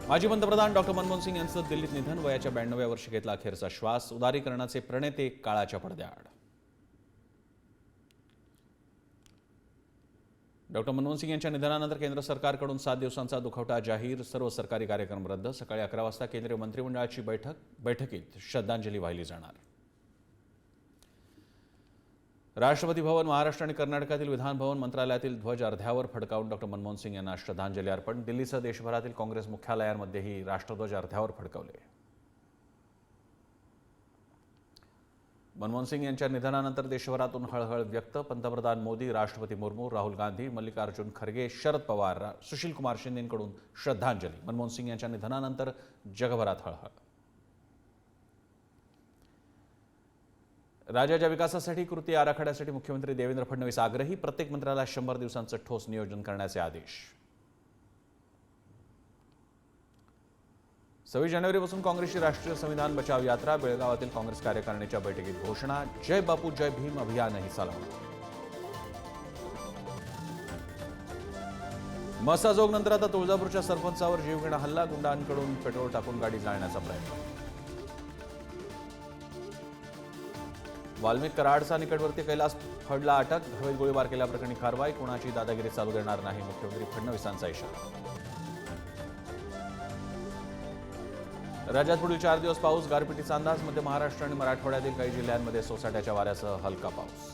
माजी पंतप्रधान डॉक्टर मनमोहन सिंग यांचं दिल्लीत निधन. वयाच्या 92व्या वर्षी घेतला अखेरचा श्वास. उदारीकरणाचे प्रणेते काळाच्या पडद्याआड. डॉक्टर मनमोहन सिंग यांच्या निधनानंतर केंद्र सरकारकडून 7 दिवसांचा दुखवटा जाहीर. सर्व सरकारी कार्यक्रम रद्द. सकाळी 11 वाजता केंद्रीय मंत्रिमंडळाची बैठकीत श्रद्धांजली वाहिली जाणार. राष्ट्रपती भवन, महाराष्ट्र आणि कर्नाटकातील विधान भवन, मंत्रालयातील ध्वज अर्ध्यावर फडकावून डॉक्टर मनमोहन सिंग यांना श्रद्धांजली अर्पण. दिल्लीसह देशभरातील काँग्रेस मुख्यालयांमध्येही राष्ट्रध्वज अर्ध्यावर फडकवले. मनमोहन सिंग यांच्या निधनानंतर देशभरातून हळहळ व्यक्त. पंतप्रधान मोदी, राष्ट्रपती मुर्मू, राहुल गांधी, मल्लिकार्जुन खरगे, शरद पवार, सुशील कुमार शिंदेंकडून श्रद्धांजली. मनमोहन सिंग यांच्या निधनानंतर जगभरात हळहळ. राज्याच्या विकासासाठी कृती आराखड्यासाठी मुख्यमंत्री देवेंद्र फडणवीस आग्रही. प्रत्येक मंत्र्याला 100 दिवसांचं ठोस नियोजन करण्याचे आदेश. 26 जानेवारीपासून काँग्रेसची राष्ट्रीय संविधान बचाव यात्रा. बेळगावातील काँग्रेस कार्यकारिणीच्या बैठकीत घोषणा. जय बापू जय भीम अभियानही चालवणार. मसाजोगनंतर आता तुळजापूरच्या सरपंचावर जीवघेणा हल्ला. गुंडांकडून पेट्रोल टाकून गाडी जाळण्याचा प्रयत्न. वाल्मिक कराडचा निकटवर्ती कैलास फडला अटक. हवेत गोळीबार केल्याप्रकरणी कारवाई. कोणाची दादागिरी चालू देणार नाही, मुख्यमंत्री फडणवीसांचा इशारा. राज्यात पुढील 4 दिवस पाऊस. गारपिटीचा अंदाज. मध्य महाराष्ट्र आणि मराठवाड्यातील काही जिल्ह्यांमध्ये सोसाट्याच्या वाऱ्यासह हलका पाऊस.